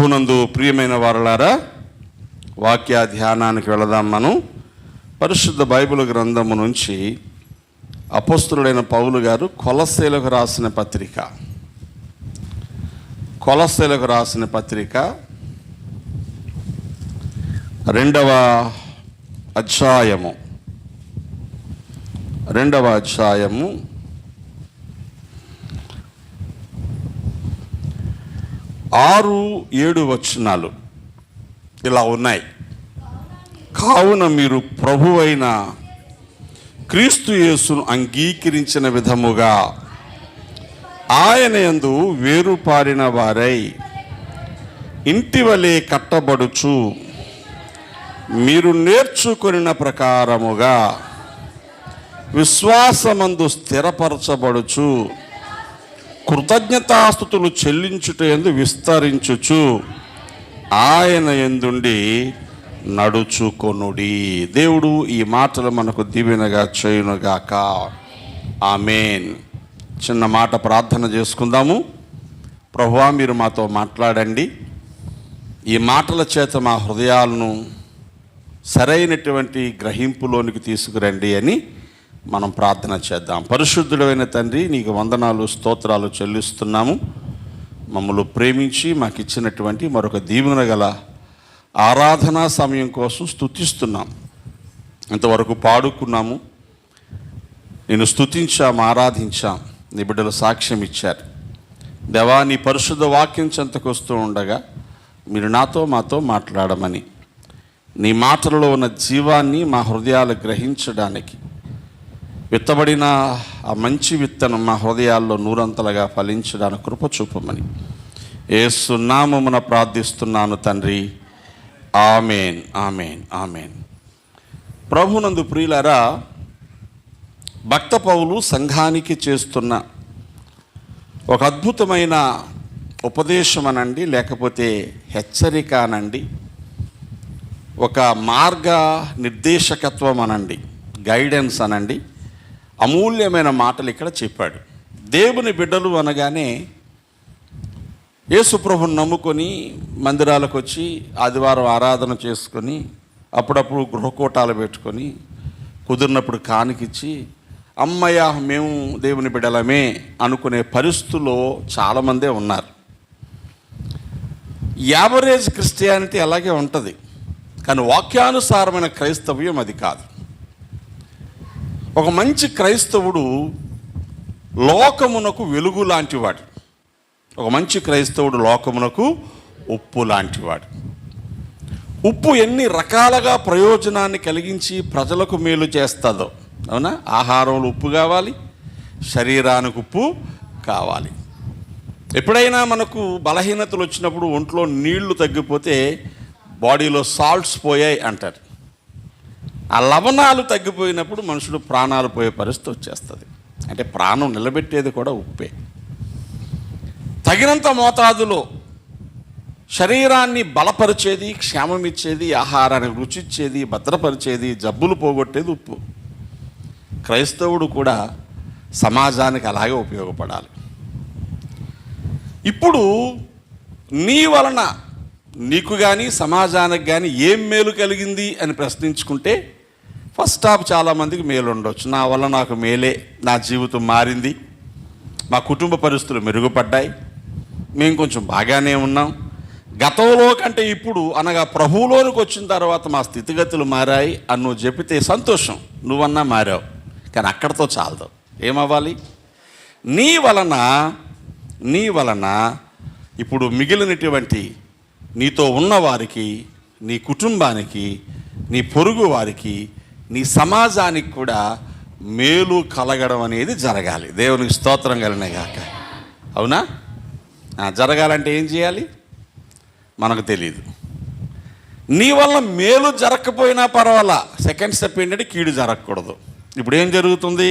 ప్రభునందు ప్రియమైన వారలారా, వాక్య ధ్యానానికి వెళదాం. మనం పరిశుద్ధ బైబిల్ గ్రంథము నుంచి అపోస్తలుడైన పౌలు గారు కొలస్సీలకు రాసిన పత్రిక రెండవ అధ్యాయము 6-7 వచనాలు ఇలా ఉన్నాయి. కావున మీరు ప్రభువైన క్రీస్తు యేసును అంగీకరించిన విధముగా ఆయన యందు వేరుపారిన వారై ఇంటి వలె కట్టబడుచు మీరు నేర్చుకొనిన ప్రకారముగా విశ్వాసమందు స్థిరపరచబడుచు కృతజ్ఞతాస్తుతులు చెల్లించుటయందు విస్తరించుచు ఆయన యందుండి నడుచుకొనుడి. దేవుడు ఈ మాటలు మనకు దీవెనగా చేయునుగాక. ఆమేన్. చిన్న మాట ప్రార్థన చేసుకుందాము. ప్రభువా, మీరు మాతో మాట్లాడండి. ఈ మాటల చేత మా హృదయాలను సరైనటువంటి గ్రహింపులోనికి తీసుకురండి అని మనం ప్రార్థన చేద్దాం. పరిశుద్ధుడైన తండ్రి, నీకు వందనాలు, స్తోత్రాలు చెల్లిస్తున్నాము. మమ్మల్ని ప్రేమించి మాకు ఇచ్చినటువంటి మరొక దీవెన గల ఆరాధనా సమయం కోసం స్తుతిస్తున్నాం. ఇంతవరకు పాడుకున్నాము, నేను స్తుతించాము, ఆరాధించాం. నీ బిడ్డలు సాక్ష్యం ఇచ్చారు. దేవా, నీ పరిశుద్ధ వాక్యం చెంతకు వస్తూ ఉండగా మీరు మాతో మాట్లాడమని, నీ మాటలలో ఉన్న జీవాన్ని మా హృదయాలు గ్రహించడానికి విత్తబడిన ఆ మంచి విత్తనం మా హృదయాల్లో నూరంతలుగా ఫలించడానికి కృప చూపమని యేసు నామమున ప్రార్థిస్తున్నాను తండ్రి. ఆమేన్, ఆమేన్, ఆమేన్. ప్రభునందు ప్రియులారా, భక్త పౌలు సంఘానికి చేస్తున్న ఒక అద్భుతమైన ఉపదేశం అనండి, లేకపోతే హెచ్చరిక అనండి, ఒక మార్గ నిర్దేశకత్వం అనండి, గైడెన్స్ అనండి, అమూల్యమైన మాటలు ఇక్కడ చెప్పాడు. దేవుని బిడ్డలు అనగానే యేసు ప్రభువుని నమ్ముకొని మందిరాలకు వచ్చి ఆదివారం ఆరాధన చేసుకొని అప్పుడప్పుడు గృహకూటాలు పెట్టుకొని కుదిరినప్పుడు కానికిచ్చి అమ్మయ్య మేము దేవుని బిడ్డలమే అనుకునే పరిస్థితుల్లో చాలామందే ఉన్నారు. యావరేజ్ క్రిస్టియానిటీ అలాగే ఉంటుంది, కానీ వాక్యానుసారమైన క్రైస్తవ్యం అది కాదు. ఒక మంచి క్రైస్తవుడు లోకమునకు వెలుగు లాంటివాడు. ఒక మంచి క్రైస్తవుడు లోకమునకు ఉప్పు లాంటివాడు. ఉప్పు ఎన్ని రకాలుగా ప్రయోజనాన్ని కలిగించి ప్రజలకు మేలు చేస్తుందో, అవునా? ఆహారంలో ఉప్పు కావాలి, శరీరానికి ఉప్పు కావాలి. ఎప్పుడైనా మనకు బలహీనతలు వచ్చినప్పుడు ఒంట్లో నీళ్లు తగ్గిపోతే బాడీలో సాల్ట్స్ పోయాయి అంటారు. ఆ లవణాలు తగ్గిపోయినప్పుడు మనుషుడు ప్రాణాలు పోయే పరిస్థితి వచ్చేస్తుంది. అంటే ప్రాణం నిలబెట్టేది కూడా ఉప్పే. తగినంత మోతాదులో శరీరాన్ని బలపరిచేది, క్షేమం ఇచ్చేది, ఆహారాన్ని రుచిచ్చేది, భద్రపరిచేది, జబ్బులు పోగొట్టేది ఉప్పు. క్రైస్తవుడు కూడా సమాజానికి అలాగే ఉపయోగపడాలి. ఇప్పుడు నీ వలన నీకు కానీ సమాజానికి కానీ ఏం మేలు కలిగింది అని ప్రశ్నించుకుంటే ఫస్ట్ స్టాప్ చాలామందికి మేలు ఉండొచ్చు. నా వల్ల నాకు మేలే, నా జీవితం మారింది, మా కుటుంబ పరిస్థితులు మెరుగుపడ్డాయి, మేము కొంచెం బాగానే ఉన్నాం, గతంలో కంటే ఇప్పుడు అనగా ప్రభువులోనికి వచ్చిన తర్వాత మా స్థితిగతులు మారాయి అని నువ్వు చెబితే సంతోషం, నువ్వన్నా మారావు. కానీ అక్కడితో చాలదు. ఏమవ్వాలి? నీ వలన ఇప్పుడు మిగిలినటువంటి నీతో ఉన్నవారికి, నీ కుటుంబానికి, నీ పొరుగు వారికి, నీ సమాజానికి కూడా మేలు కలగడం అనేది జరగాలి. దేవునికి స్తోత్రం కలిగినగాక. అవునా? జరగాలంటే ఏం చేయాలి మనకు తెలియదు. నీ వల్ల మేలు జరగకపోయినా పర్వాలా, సెకండ్ స్టెప్ ఏంటంటే కీడు జరగకూడదు. ఇప్పుడు ఏం జరుగుతుంది?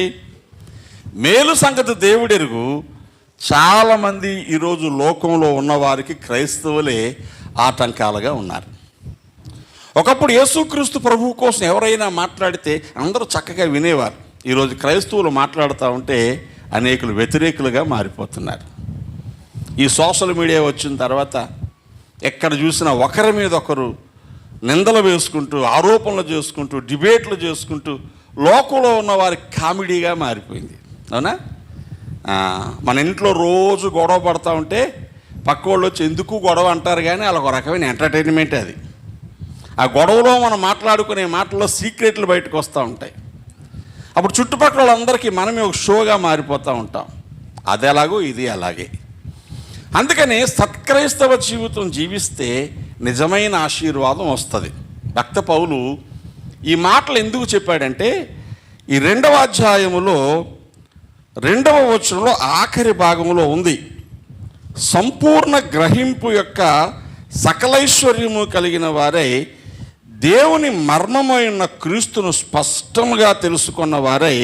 మేలు సంగతి దేవుడెరుగు. చాలామంది ఈరోజు లోకంలో ఉన్నవారికి క్రైస్తవులే ఆటంకాలుగా ఉన్నారు. ఒకప్పుడు యేసుక్రీస్తు ప్రభువు కోసం ఎవరైనా మాట్లాడితే అందరూ చక్కగా వినేవారు. ఈరోజు క్రైస్తవులు మాట్లాడుతూ ఉంటే అనేకులు వ్యతిరేకులుగా మారిపోతున్నారు. ఈ సోషల్ మీడియా వచ్చిన తర్వాత ఎక్కడ చూసినా ఒకరి మీద ఒకరు నిందలు వేసుకుంటూ, ఆరోపణలు చేసుకుంటూ, డిబేట్లు చేసుకుంటూ లోకంలో ఉన్న వారి కామెడీగా మారిపోయింది. అవునా? మన ఇంట్లో రోజు గొడవ పడతా ఉంటే పక్కోళ్ళు వచ్చి ఎందుకు గొడవ అంటారు, కానీ వాళ్ళ ఒక రకమైన ఎంటర్టైన్మెంట్ అది. ఆ గొడవలో మనం మాట్లాడుకునే మాటల్లో సీక్రెట్లు బయటకు వస్తూ ఉంటాయి. అప్పుడు చుట్టుపక్కల వాళ్ళందరికీ మనమే ఒక షోగా మారిపోతూ ఉంటాం. అది ఎలాగో ఇది అలాగే. అందుకని సత్క్రైస్తవ జీవితం జీవిస్తే నిజమైన ఆశీర్వాదం వస్తుంది. భక్త పౌలు ఈ మాటలు ఎందుకు చెప్పాడంటే, ఈ 2వ అధ్యాయములో 2వ వచనంలో ఆఖరి భాగంలో ఉంది. సంపూర్ణ గ్రహింపు యొక్క సకలైశ్వర్యము కలిగిన వారై దేవుని మర్మమైన క్రీస్తును స్పష్టంగా తెలుసుకున్న వారై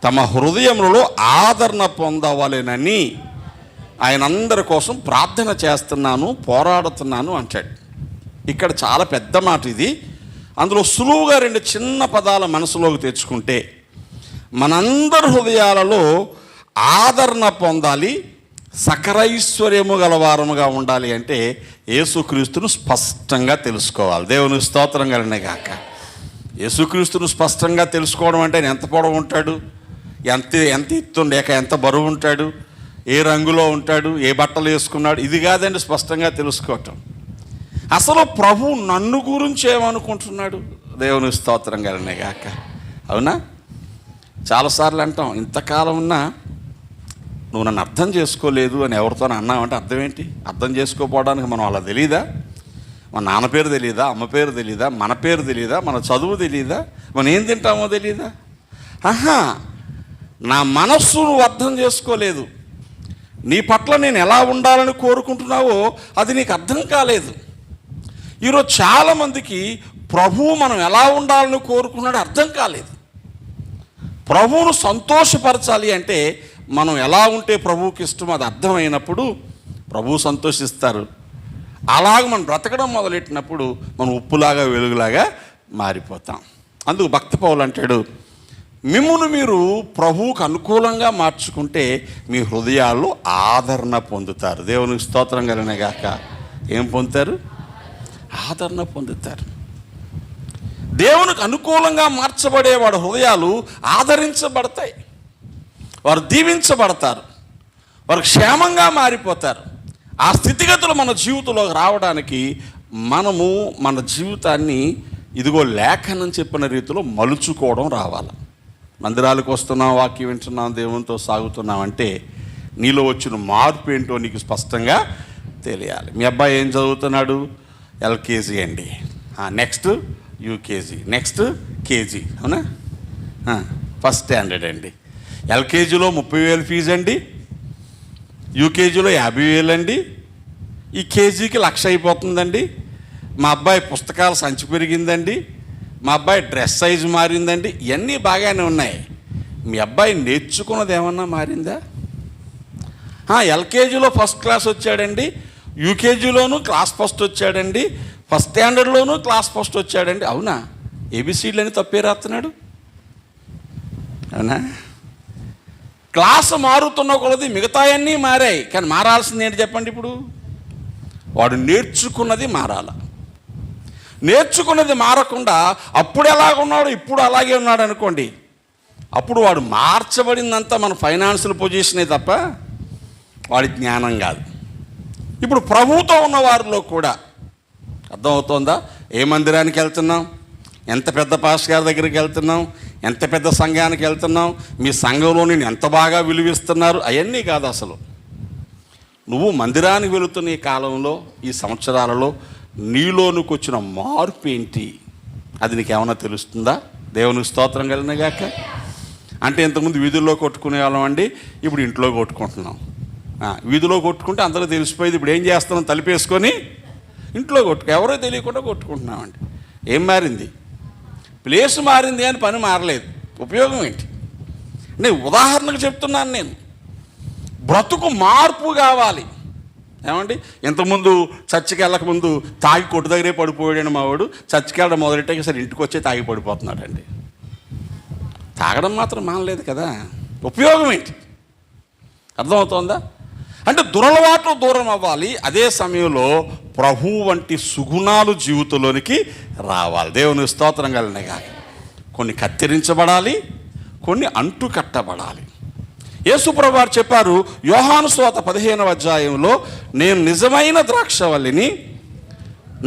తమ హృదయములలో ఆదరణ పొందవలెనని ఆయన అందరి కోసం ప్రార్థన చేస్తున్నాను, పోరాడుతున్నాను అంటాడు. ఇక్కడ చాలా పెద్ద మాట ఇది. అందులో సులువుగా 2 చిన్న పదాల మనసులోకి తెచ్చుకుంటే, మనందరి హృదయాలలో ఆదరణ పొందాలి, సకలైశ్వర్యము గలవారముగా ఉండాలి అంటే యేసుక్రీస్తును స్పష్టంగా తెలుసుకోవాలి. దేవునికి స్తోత్రం కలిగిన గాక. యేసుక్రీస్తును స్పష్టంగా తెలుసుకోవడం అంటే ఎంత పొడవు ఉంటాడు, ఎంత ఎత్తుండేక ఎంత బరువు ఉంటాడు, ఏ రంగులో ఉంటాడు, ఏ బట్టలు వేసుకున్నాడు, ఇది కాదండి స్పష్టంగా తెలుసుకోవటం. అసలు ప్రభు నన్ను గురించి ఏమనుకుంటున్నాడు, దేవుని స్తోత్రం కలిగిన గాక. అవునా? చాలాసార్లు అంటాం, ఇంతకాలం ఉన్నా నువ్వు నన్ను అర్థం చేసుకోలేదు అని ఎవరితో అన్నావంటే అర్థం ఏంటి? అర్థం చేసుకోపోవడానికి మనం అలా తెలీదా? మన నాన్న పేరు తెలీదా, అమ్మ పేరు తెలీదా, మన పేరు తెలీదా, మన చదువు తెలీదా, మనం ఏం తింటామో తెలీదా? నా మనస్సు నువ్వు అర్థం చేసుకోలేదు. నీ పట్ల నేను ఎలా ఉండాలని కోరుకుంటున్నావో అది నీకు అర్థం కాలేదు. ఈరోజు చాలామందికి ప్రభువు మనం ఎలా ఉండాలని కోరుకున్నాడో అర్థం కాలేదు. ప్రభువును సంతోషపరచాలి అంటే మనం ఎలా ఉంటే ప్రభువుకి ఇష్టం అది అర్థమైనప్పుడు ప్రభువు సంతోషిస్తారు. అలాగ మనం బ్రతకడం మొదలెట్టినప్పుడు మనం ఉప్పులాగా వెలుగులాగా మారిపోతాం. అందుకు భక్త పౌలు అంటాడు, మిమ్మును మీరు ప్రభువుకు అనుకూలంగా మార్చుకుంటే మీ హృదయాల్లో ఆదరణ పొందుతారు. దేవునికి స్తోత్రం కలిగిన గాక. ఏం పొందుతారు? ఆదరణ పొందుతారు. దేవునికి అనుకూలంగా మార్చబడేవాడు హృదయాలు ఆదరించబడతాయి, వారు దీవించబడతారు, వారు క్షేమంగా మారిపోతారు. ఆ స్థితిగతులు మన జీవితంలోకి రావడానికి మనము మన జీవితాన్ని ఇదిగో లేఖనం చెప్పిన రీతిలో మలుచుకోవడం రావాలి. మందిరాలకు వస్తున్నాం, వాక్యం వింటున్నాం, దేవునితో సాగుతున్నాం అంటే నీలో వచ్చిన మార్పు ఏంటో నీకు స్పష్టంగా తెలియాలి. మీ అబ్బాయి ఏం చదువుతున్నాడు? ఎల్కేజీ అండి, నెక్స్ట్ యూకేజీ, నెక్స్ట్ కేజీ. అవునా? ఫస్ట్ స్టాండర్డ్ అండి. ఎల్కేజీలో 30,000 ఫీజు అండి, యూకేజీలో 50,000 అండి, ఈ కేజీకి 1,00,000 అయిపోతుందండి. మా అబ్బాయి పుస్తకాల సంచి పెరిగిందండి, మా అబ్బాయి డ్రెస్ సైజు మారిందండి. ఇవన్నీ బాగానే ఉన్నాయి. మీ అబ్బాయి నేర్చుకున్నది ఏమన్నా మారిందా? ఎల్కేజీలో ఫస్ట్ క్లాస్ వచ్చాడండి, యూకేజీలోనూ క్లాస్ ఫస్ట్ వచ్చాడండి, ఫస్ట్ స్టాండర్డ్లోనూ క్లాస్ ఫస్ట్ వచ్చాడండి. అవునా? ఏబిసిడ్లని తప్పే రాస్తున్నాడు. అవునా? క్లాసు మారుతున్న కొలది మిగతాయన్నీ మారాయి, కానీ మారాల్సింది ఏంటి చెప్పండి? ఇప్పుడు వాడు నేర్చుకున్నది మారాల. నేర్చుకున్నది మారకుండా అప్పుడు ఎలాగున్నాడు ఇప్పుడు అలాగే ఉన్నాడు అనుకోండి, అప్పుడు వాడు మార్చబడిందంతా మన ఫైనాన్షియల్ పొజిషనే తప్ప వాడి జ్ఞానం కాదు. ఇప్పుడు ప్రభువుతో ఉన్న వారిలో కూడా అర్థమవుతోందా? ఏ మందిరానికి వెళ్తున్నాం, ఎంత పెద్ద పాస్టర్ గారి దగ్గరికి వెళ్తున్నాం, ఎంత పెద్ద సంఘానికి వెళ్తున్నాం, మీ సంఘంలో నేను ఎంత బాగా విలువిస్తున్నారు, అవన్నీ కాదు. అసలు నువ్వు మందిరానికి వెళుతున్న ఈ కాలంలో, ఈ సంవత్సరాలలో నీలోనికి వచ్చిన మార్పు ఏంటి, అది నీకేమన్నా తెలుస్తుందా? దేవునికి స్తోత్రం కలిగిన గాక. అంటే ఇంతకుముందు వీధుల్లో కొట్టుకునే వాళ్ళం అండి, ఇప్పుడు ఇంట్లో కొట్టుకుంటున్నాం. వీధిలో కొట్టుకుంటే అందరూ తెలిసిపోయేది. ఇప్పుడు ఏం చేస్తున్నాం? తలిపేసుకొని ఇంట్లో ఎవరో తెలియకుండా కొట్టుకుంటున్నామండి. ఏం మారింది? ప్లేస్ మారింది కానీ పని మారలేదు. ఉపయోగం ఏంటి? నేను ఉదాహరణకు చెప్తున్నాను. నేను బ్రతుకు మార్పు కావాలి. ఏమండి, ఇంతకుముందు చర్చికి వెళ్ళకముందు తాగి కొట్టు దగ్గరే పడిపోయాడు మావాడు. చర్చికి వెళ్ళడం మొదలెట్టాక సరే ఇంటికి వచ్చే తాగి పడిపోతున్నాడండి. తాగడం మాత్రం మానలేదు కదా, ఉపయోగం ఏంటి? అర్థమవుతోందా? అంటే దురలవాట్లు దూరం అవ్వాలి. అదే సమయంలో ప్రభు వంటి సుగుణాలు జీవితంలోనికి రావాలి. దేవుని స్తోత్రం కలిగిన కాక కొన్ని కత్తిరించబడాలి, కొన్ని అంటు కట్టబడాలి. యేసుప్రభు వారు చెప్పారు యోహాను సువార్త 15వ అధ్యాయంలో, నేను నిజమైన ద్రాక్షవల్లిని,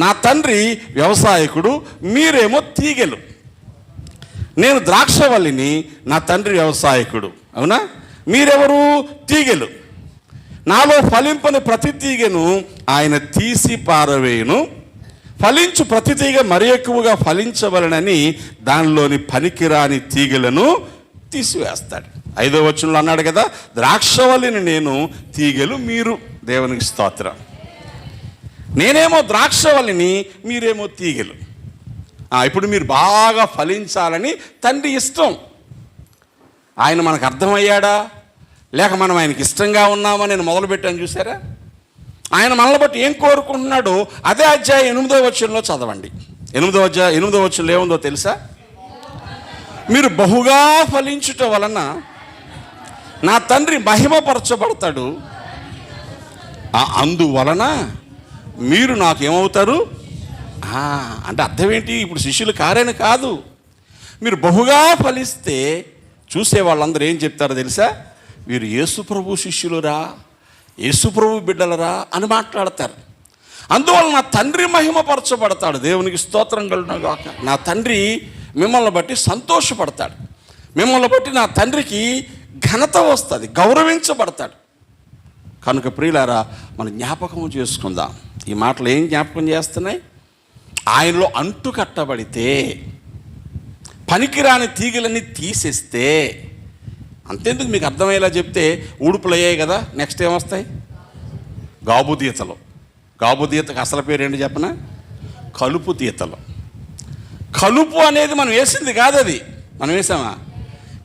నా తండ్రి వ్యవసాయకుడు, మీరేమో తీగెలు. నేను ద్రాక్షవల్లిని, నా తండ్రి వ్యవసాయకుడు, అవునా? మీరెవరు? తీగెలు. నాలో ఫలింపని ప్రతి తీగను ఆయన తీసి పారవేయును, ఫలించు ప్రతి తీగ మరి ఎక్కువగా ఫలించవలనని దానిలోని పనికిరాని తీగలను తీసివేస్తాడు. 5వ వచనంలో అన్నాడు కదా, ద్రాక్షవల్లిని నేను, తీగలు మీరు. దేవునికి స్తోత్రం. నేనేమో ద్రాక్షవల్లిని, మీరేమో తీగలు. ఇప్పుడు మీరు బాగా ఫలించాలని తండ్రి ఇష్టం. ఆయన మనకు అర్థమయ్యాడా, లేక మనం ఆయనకి ఇష్టంగా ఉన్నామని నేను మొదలుపెట్టాను చూసారా? ఆయన మనల్ని బట్టి ఏం కోరుకుంటున్నాడో అదే అధ్యాయం 8వ వచనంలో చదవండి. 8వ వచనంలో ఏముందో తెలుసా? మీరు బహుగా ఫలించుట వలన నా తండ్రి మహిమపరచబడతాడు, అందువలన మీరు నాకేమవుతారు అంటే అర్థం ఏంటి? ఇప్పుడు శిష్యులు కారని కాదు, మీరు బహుగా ఫలిస్తే చూసే వాళ్ళందరూ ఏం చెప్తారో తెలుసా? వీరు యేసుప్రభు శిష్యులురా, యేసుప్రభు బిడ్డలరా అని మాట్లాడతారు. అందువల్ల నా తండ్రి మహిమపరచబడతాడు. దేవునికి స్తోత్రం కలుగును గాక. నా తండ్రి మిమ్మల్ని బట్టి సంతోషపడతాడు, మిమ్మల్ని బట్టి నా తండ్రికి ఘనత వస్తుంది, గౌరవించబడతాడు. కనుక ప్రియులారా, మనం జ్ఞాపకం చేసుకుందాం. ఈ మాటలు ఏం జ్ఞాపకం చేస్తున్నాయి? ఆయనలో అంటు కట్టబడితే, పనికిరాని తీగలన్నీ తీసేస్తే, అంతేందుకు మీకు అర్థమయ్యేలా చెప్తే, ఊడుపులు అయ్యాయి కదా, నెక్స్ట్ ఏమొస్తాయి? గాబుదీతలు. గాబుదీతకు అసలు పేరు ఏంటి చెప్పనా? కలుపు తీతలు. కలుపు అనేది మనం వేసింది కాదు, అది మనం వేసామా?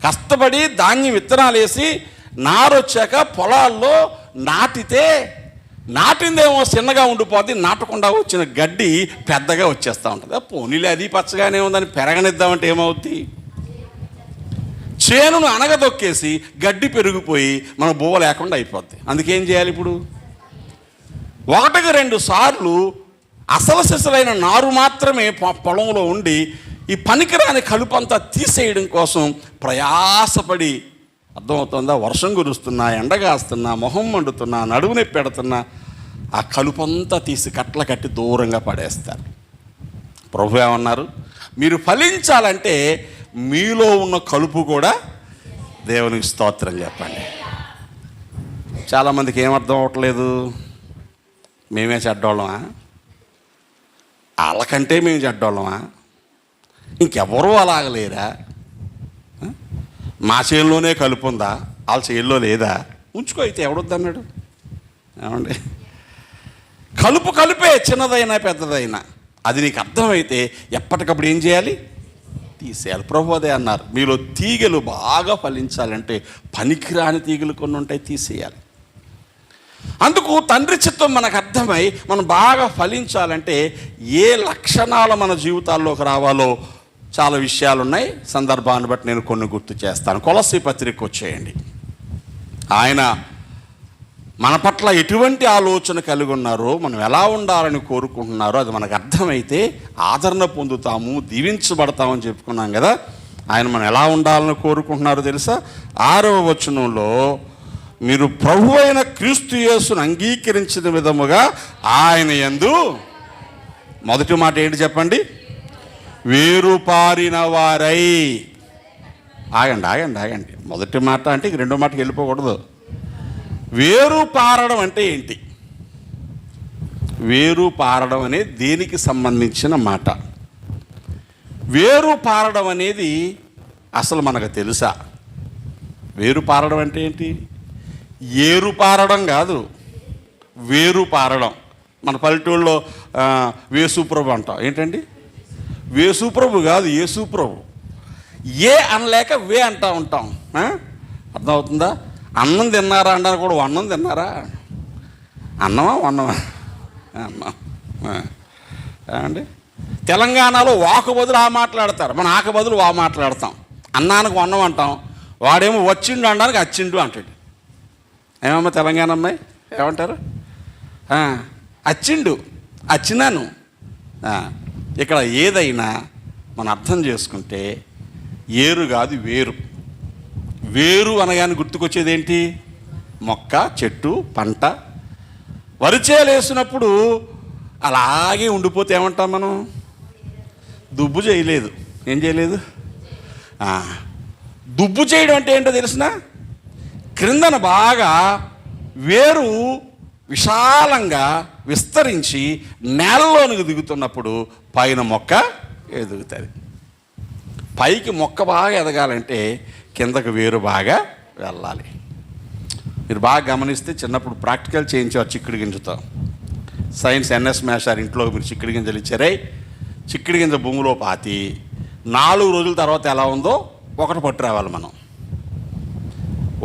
కష్టపడి ధాన్యం విత్తనాలు వేసి నారొచ్చాక పొలాల్లో నాటితే, నాటిందేమో చిన్నగా ఉండిపోద్ది, నాటకుండా వచ్చిన గడ్డి పెద్దగా వచ్చేస్తూ ఉంటుంది. పోనీలే అది పచ్చగానే ఉందని పెరగనిద్దామంటే ఏమవుద్ది? చేనును అనగదొక్కేసి గడ్డి పెరిగిపోయి మన బువ్వ లేకుండా అయిపోద్ది. అందుకేం చేయాలి? ఇప్పుడు 1-2 సార్లు అసలు సిసలైన నారు మాత్రమే పొలంలో ఉండి ఈ పనికిరాని కలుపంతా తీసేయడం కోసం ప్రయాసపడి, అర్థమవుతుందా? వర్షం కురుస్తున్నా, ఎండగాస్తున్నా, మొహం మండుతున్నా, నడువు నొప్పి పెడుతున్నా, ఆ కలుపంతా తీసి కట్ల కట్టి దూరంగా పడేస్తారు. ప్రభు ఏమన్నారు? మీరు ఫలించాలంటే మీలో ఉన్న కలుపు కూడా, దేవునికి స్తోత్రం చెప్పండి. చాలామందికి ఏమర్థం అవ్వట్లేదు, మేమే చెడ్డోళ్ళమా, వాళ్ళకంటే మేము చెడ్డోళ్ళమా, ఇంకెవరూ అలాగలేరా, మా చేనులోనే కలుపు ఉందా, వాళ్ళ చేనులో లేదా, ఉంచుకో అయితే ఎవడొద్దన్నాడు? ఏమండి, కలుపు కలిపే, చిన్నదైనా పెద్దదైనా. అది నీకు అర్థమైతే ఎప్పటికప్పుడు ఏం చేయాలి? తీసేయాలి. ప్రభు అదే అన్నారు, మీలో తీగలు బాగా ఫలించాలంటే పనికిరాని తీగలు కొన్ని ఉంటాయి, తీసేయాలి. అందుకు తండ్రి చిత్తం మనకు అర్థమై మనం బాగా ఫలించాలంటే ఏ లక్షణాలు మన జీవితాల్లోకి రావాలో చాలా విషయాలు ఉన్నాయి. సందర్భాన్ని బట్టి నేను కొన్ని గుర్తు చేస్తాను. కొలస్సీ పత్రిక వచ్చేయండి. ఆయన మన పట్ల ఎటువంటి ఆలోచన కలిగి ఉన్నారో, మనం ఎలా ఉండాలని కోరుకుంటున్నారో అది మనకు అర్థమైతే ఆదరణ పొందుతాము, దీవించబడతామని చెప్పుకున్నాం కదా. ఆయన మనం ఎలా ఉండాలని కోరుకుంటున్నారో తెలుసా? 6వ వచనంలో, మీరు ప్రభు అయిన క్రీస్తు యేసును అంగీకరించిన విధముగా ఆయన యందు, మొదటి మాట ఏంటి చెప్పండి? వేరుపారిన వారై. ఆగండి. మొదటి మాట అంటే ఇక రెండో మాటకి వెళ్ళిపోకూడదు. వేరు పారడం అంటే ఏంటి? వేరు పారడం అనేది దేనికి సంబంధించిన మాట? వేరు పారడం అనేది అసలు మనకు తెలుసా? వేరు పారడం అంటే ఏంటి? ఏరు పారడం కాదు, వేరు పారడం. మన పల్లెటూళ్ళలో వేసుప్రభు అంటాం. ఏంటండి? వేసుప్రభు కాదు, యేసుప్రభు. ఏ అనలేక వే అంటూ ఉంటాం. అర్థమవుతుందా? అన్నం తిన్నారా అంటారు కూడా, అన్నం తిన్నారా? అన్నమా అన్నమా అన్నం అండి. తెలంగాణలో వాకు బదులు ఆ మాట్లాడతారు, మన ఆక బదులు వా మాట్లాడతాం. అన్నానికి అన్నం అంటాం, వాడేమో వచ్చిండు అనడానికి అచ్చిండు అంటాడు. ఏమమ్మా తెలంగాణ అమ్మాయి ఏమంటారు? అచ్చిండు వచ్చినాను. ఇక్కడ ఏదైనా మనం అర్థం చేసుకుంటే ఏరు కాదు వేరు. వేరు అనగానే గుర్తుకొచ్చేది ఏంటి? మొక్క, చెట్టు, పంట. వరిచేలు వేసినప్పుడు అలాగే ఉండిపోతే ఏమంటాం మనం? దుబ్బు చేయలేదు. ఏం చేయలేదు? దుబ్బు చేయడం అంటే ఏంటో తెలిసిన? క్రిందన బాగా వేరు విశాలంగా విస్తరించి నేలలోనికి దిగుతున్నప్పుడు పైన మొక్క ఎదుగుతుంది. పైకి మొక్క బాగా ఎదగాలంటే కిందకు వేరు బాగా వెళ్ళాలి. మీరు బాగా గమనిస్తే చిన్నప్పుడు ప్రాక్టికల్ చేయించారు చిక్కుడు గింజతో. సైన్స్ ఎన్ఎస్ మేషారు ఇంట్లో మీరు చిక్కుడు గింజలు ఇచ్చారే, చిక్కుడు గింజ భూమిలో పాతి 4 రోజుల తర్వాత ఎలా ఉందో ఒకటి పట్టు రావాలి మనం.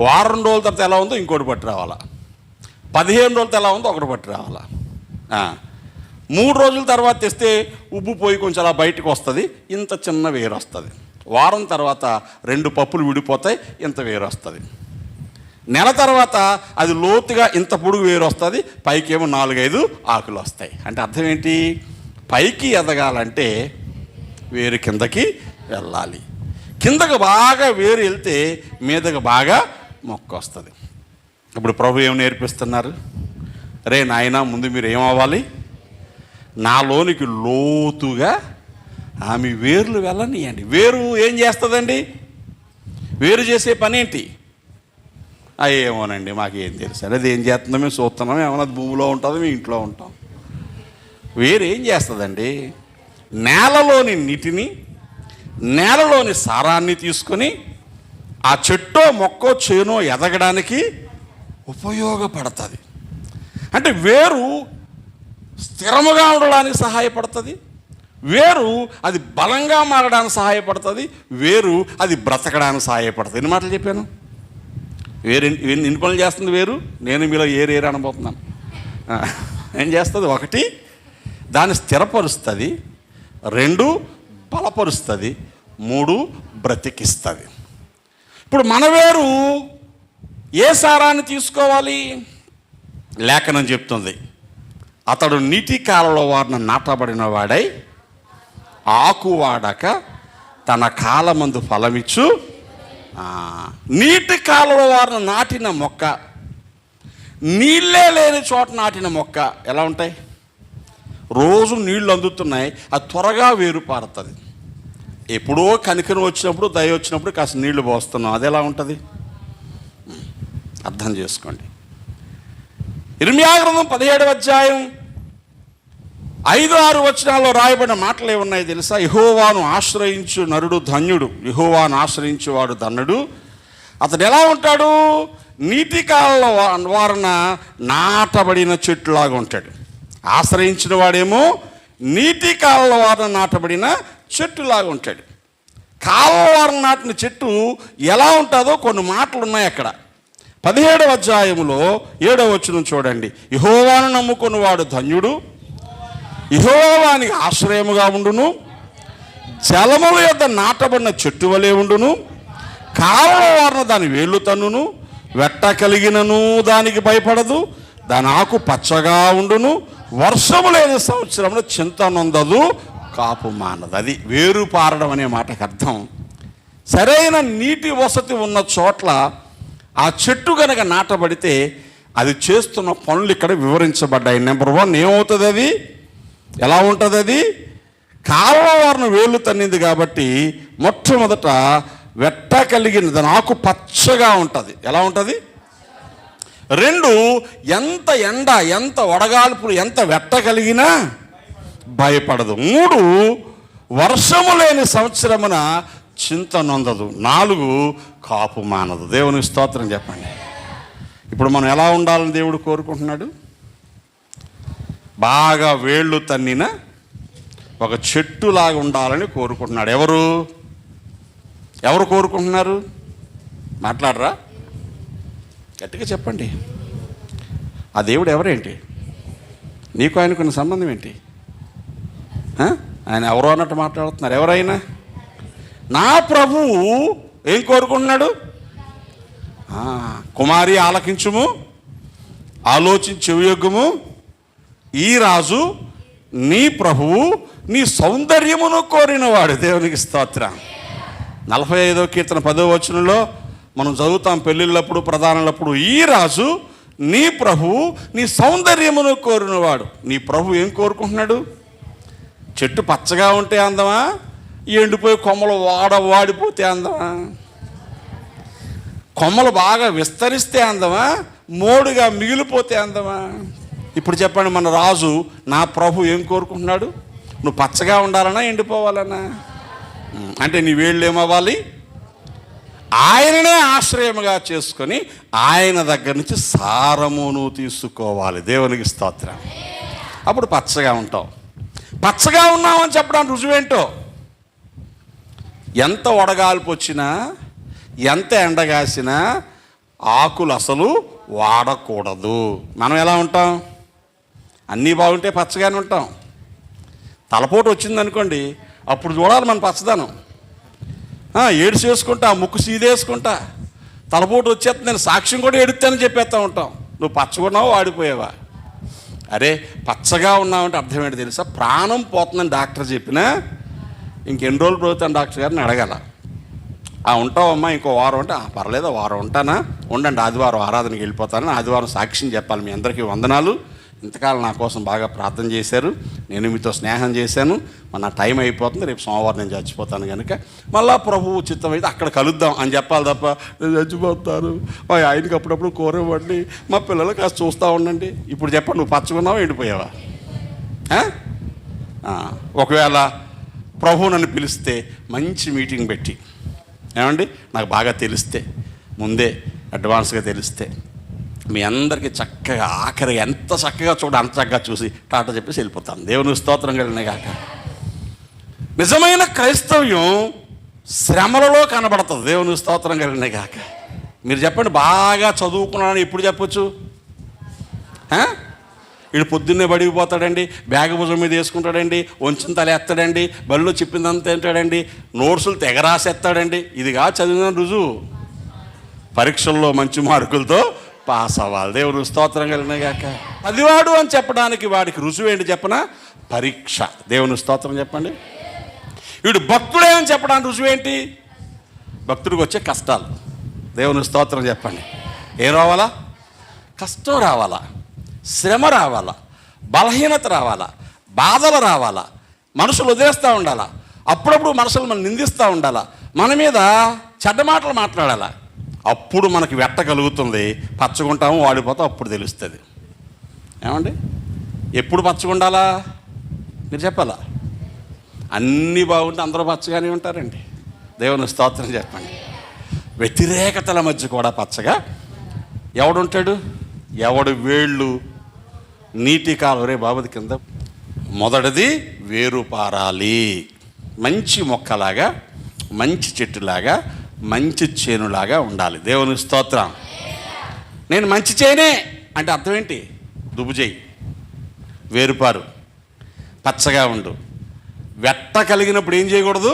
వారం రోజుల తర్వాత ఎలా ఉందో ఇంకోటి పట్టు రావాలా. 15 రోజులతో ఎలా ఉందో ఒకటి పట్టు రావాలా. 3 రోజుల తర్వాత తెస్తే ఉబ్బు పోయి కొంచెం అలా బయటకు వస్తుంది, ఇంత చిన్న వేరు వస్తుంది. వారం తర్వాత 2 పప్పులు విడిపోతాయి, ఇంత వేరు వస్తుంది. నెల తర్వాత అది లోతుగా ఇంత పొడుగు వేరు వస్తుంది, పైకేమో 4-5 ఆకులు వస్తాయి. అంటే అర్థం ఏంటి? పైకి ఎదగాలంటే వేరు కిందకి వెళ్ళాలి. కిందకు బాగా వేరు వెళ్తే మీదకు బాగా మొక్క వస్తుంది. ఇప్పుడు ప్రభు ఏం నేర్పిస్తున్నారు? రే నాయనా, ముందు మీరు ఏమవ్వాలి? నాలోనికి లోతుగా మీ వేర్లు వెళ్ళనియండి. వేరు ఏం చేస్తుందండి? వేరు చేసే పని ఏంటి? ఏమోనండి, మాకేం తెలుసు. అది ఏం చేస్తుందో మేము చూస్తున్నాం. ఏమన్నా భూమిలో ఉంటుందో మేము ఇంట్లో ఉంటాం. వేరు ఏం చేస్తుందండి? నేలలోని నీటిని, నేలలోని సారాన్ని తీసుకొని ఆ చెట్టో మొక్కో చేనో ఎదగడానికి ఉపయోగపడుతుంది. అంటే వేరు స్థిరముగా ఉండడానికి సహాయపడుతుంది. వేరు అది బలంగా మారడానికి సహాయపడుతుంది. వేరు అది బ్రతకడానికి సహాయపడుతుంది. ఎన్ని మాటలు చెప్పాను? వేరు ఎన్ని పనులు చేస్తుంది వేరు? నేను మీలో ఏరు అనబోతున్నాను. ఏం చేస్తుంది? 1 దాన్ని స్థిరపరుస్తుంది, 2 బలపరుస్తుంది, 3 బ్రతికిస్తుంది. ఇప్పుడు మన వేరు ఏ సారాన్ని తీసుకోవాలి? లేఖనం చెప్తుంది, అతడు నీటి కాలంలో వారిని నాటబడిన వాడై ఆకు వాడక తన కాలమందు ఫలమిచ్చు. నీటి కాలంలో వారిని నాటిన మొక్క, నీళ్ళే లేని చోట నాటిన మొక్క ఎలా ఉంటాయి? రోజు నీళ్లు అందుతున్నాయి, అది త్వరగా వేరు పారుతుంది. ఎప్పుడో కనికరం వచ్చినప్పుడు, దయ వచ్చినప్పుడు కాస్త నీళ్లు పోస్తున్నాం, అది ఎలా ఉంటుంది? అర్థం చేసుకోండి. ఇర్మియా గ్రంథం 17వ అధ్యాయం 5-6 వచనాల్లో రాయబడిన మాటలు ఏమున్నాయి తెలుసా? యెహోవాను ఆశ్రయించు నరుడు ధన్యుడు, యెహోవాను ఆశ్రయించువాడు ధన్యుడు. అతడు ఎలా ఉంటాడు? నీటి కాలంలో వారన నాటబడిన చెట్టులాగా ఉంటాడు. ఆశ్రయించిన వాడేమో నీటి కాలంలో వారన నాటబడిన చెట్టులాగా ఉంటాడు. కాలంలో వారన నాటిన చెట్టు ఎలా ఉంటుందో కొన్ని మాటలు ఉన్నాయి అక్కడ. 17వ అధ్యాయంలో 7వ వచనం చూడండి. యెహోవాను నమ్ముకుని వాడు ధన్యుడు, యెహోవానికి ఆశ్రయముగా ఉండును, జలముల యొద్ద నాటబడిన చెట్టు వలె ఉండును, కాలంలో వారిన దాని వేళ్ళు తన్నును, వెట్ట కలిగినను దానికి భయపడదు, దాని ఆకు పచ్చగా ఉండును, వర్షము లేని సంవత్సరంలో చింత నొందదు, కాపు మానదు. అది వేరు పారడం అనే మాటకు అర్థం. సరైన నీటి వసతి ఉన్న చోట్ల ఆ చెట్టు కనుక నాటబడితే అది చేస్తున్న పనులు ఇక్కడ వివరించబడ్డాయి. నెంబర్ 1 ఏమవుతుంది? అది ఎలా ఉంటుంది? అది కాలువ వారిని వేళ్ళు తన్నింది కాబట్టి మొట్టమొదట వెట్ట కలిగిన దాని ఆకు పచ్చగా ఉంటుంది. ఎలా ఉంటుంది? 2 ఎంత ఎండ, ఎంత వడగాల్పులు, ఎంత వెట్ట కలిగినా భయపడదు. 3 వర్షము లేని సంవత్సరమున చింత నొందదు. 4 కాపు మానదు. దేవునికి స్తోత్రం చెప్పండి. ఇప్పుడు మనం ఎలా ఉండాలని దేవుడు కోరుకుంటున్నాడు? బాగా వేళ్ళు తన్నిన ఒక చెట్టులాగా ఉండాలని కోరుకుంటున్నాడు. ఎవరు కోరుకుంటున్నారు? మాట్లాడరా? గట్టిగా చెప్పండి. ఆ దేవుడు ఎవరేంటి? నీకు ఆయనకున్న సంబంధం ఏంటి? ఆయన ఎవరో అన్నట్టు మాట్లాడుతున్నారు. ఎవరైనా నా ప్రభువు ఏం కోరుకుంటున్నాడు? కుమారి ఆలకించుము, ఆలోచించి చెవియొగ్గుము, ఈ రాజు నీ ప్రభువు నీ సౌందర్యమును కోరినవాడు. దేవునికి స్తోత్రం. 45వ కీర్తన 10వ వచనంలో మనం చదువుతాం, పెళ్ళిళ్ళప్పుడు ప్రధానప్పుడు, ఈ రాజు నీ ప్రభువు నీ సౌందర్యమును కోరినవాడు. నీ ప్రభు ఏం కోరుకుంటున్నాడు? చెట్టు పచ్చగా ఉంటే అందమా, ఎండిపోయి కొమ్మలు వాడిపోతే అందమా? కొమ్మలు బాగా విస్తరిస్తే అందమా, మోడుగా మిగిలిపోతే అందమా? ఇప్పుడు చెప్పండి, మన రాజు నా ప్రభు ఏం కోరుకుంటున్నాడు? నువ్వు పచ్చగా ఉండాలన్నా ఎండిపోవాలన్నా? అంటే నీ వేళ్ళు ఏమవ్వాలి? ఆయననే ఆశ్రయముగా చేసుకొని ఆయన దగ్గర నుంచి సారమును తీసుకోవాలి. దేవునికి స్తోత్రం. అప్పుడు పచ్చగా ఉంటావు. పచ్చగా ఉన్నామని చెప్పడానికి రుజువేంటో, ఎంత వడగాల్పు వచ్చినా, ఎంత ఎండగాసినా ఆకులు అసలు వాడకూడదు. మనం ఎలా ఉంటాం? అన్నీ బాగుంటే పచ్చగానే ఉంటాం. తలపోటు వచ్చిందనుకోండి, అప్పుడు చూడాలి మన పచ్చదనం. ఏడు చేసుకుంటా, ముక్కు సీదేసుకుంటా, తలపోటు వచ్చేస్తుంది, నేను సాక్ష్యం కూడా ఏడుతానని చెప్పేస్తూ ఉంటాం. నువ్వు పచ్చగున్నావు, వాడిపోయావా? అరే, పచ్చగా ఉన్నావంటే అర్థం ఏంటి తెలుసా? ప్రాణం పోతుందని డాక్టర్ చెప్పినా ఇంకెన్ని రోజులు పోతాను డాక్టర్ గారిని అడగాల. ఉంటావమ్మా ఇంకో వారం అంటే, పర్లేదు వారం ఉంటానా, ఉండండి, ఆదివారం ఆరాధనకి వెళ్ళిపోతాను, ఆదివారం సాక్ష్యం చెప్పాలి, మీ అందరికీ వందనాలు, ఇంతకాలం నా కోసం బాగా ప్రార్థన చేశారు, నేను మీతో స్నేహం చేశాను, నా టైం అయిపోతుంది, రేపు సోమవారం నేను చచ్చిపోతాను కనుక మళ్ళా ప్రభువు చిత్తం అయితే అక్కడ కలుద్దాం అని చెప్పాలి తప్ప, నేను చచ్చిపోతాను, మా ఆయనకి అప్పుడప్పుడు కూర ఇవ్వండి, మా పిల్లలు కాస్త చూస్తూ ఉండండి. ఇప్పుడు చెప్పండి, నువ్వు పచ్చకున్నావా, ఎండిపోయావా? ఒకవేళ ప్రభు నన్ను పిలిస్తే మంచి మీటింగ్ పెట్టి, ఏమండి నాకు బాగా తెలిస్తే, ముందే అడ్వాన్స్గా తెలిస్తే, మీ అందరికీ చక్కగా ఆఖరి ఎంత చక్కగా అంత చక్కగా చూసి టాటా చెప్పేసి వెళ్ళిపోతాను. దేవుని స్తోత్రం కలిగిన కాక. నిజమైన క్రైస్తవ్యం శ్రమలలో కనబడుతుంది. దేవుని స్తోత్రం కలిగిన కాక. మీరు చెప్పండి, బాగా చదువుకున్నానని ఎప్పుడు చెప్పొచ్చు? వీడు పొద్దున్నే బడికి పోతాడండి, బ్యాగ్ భుజం మీద వేసుకుంటాడండి, వంచిన తల ఎత్తాడండి, బళ్ళు చెప్పిందంతా తింటాడండి, నోట్సులు తెగరాసేస్తాడండి. ఇదిగా చదివిన రుజువు. పరీక్షల్లో మంచి మార్కులతో పాస్ అవ్వాలి. దేవుని స్తోత్రం కలిగిన గాక. పదివాడు అని చెప్పడానికి వాడికి రుజువు ఏంటి చెప్పనా? పరీక్ష. దేవుని స్తోత్రం చెప్పండి. వీడు భక్తుడే అని చెప్పడానికి రుజువు ఏంటి? భక్తుడికి వచ్చే కష్టాలు. దేవుని స్తోత్రం చెప్పండి. ఏం రావాలా? కష్టం రావాలా, శ్రమ రావాలా, బలహీనత రావాలా, బాధలు రావాలా, మనుషులు వదిలేస్తూ ఉండాలా, అప్పుడప్పుడు మనుషులు మనం నిందిస్తూ ఉండాలా, మన మీద చెడ్డ మాటలు మాట్లాడాలా. అప్పుడు మనకి వెట్ట కలుగుతుంది, పచ్చగుంటాము, వాడిపోతాం, అప్పుడు తెలుస్తుంది. ఏమండి, ఎప్పుడు పచ్చగుండాలా? మీరు చెప్పాలా? అన్నీ బాగుంటే అందరూ పచ్చగానే ఉంటారండి. దేవుని స్తోత్రం చెప్పండి. వ్యతిరేకతల మధ్య కూడా పచ్చగా ఎవడుంటాడు? ఎవడు వేళ్ళు నీటి కాలువరే బాబుది కింద. మొదటిది వేరు పారాలి. మంచి మొక్కలాగా, మంచి చెట్టులాగా, మంచి చేనులాగా ఉండాలి. దేవుని స్తోత్రం. నేను మంచి చేనే అంటే అర్థం ఏంటి? దుబ్బు చేయి, వేరుపారు, పచ్చగా ఉండు. వెట్ట కలిగినప్పుడు ఏం చేయకూడదు?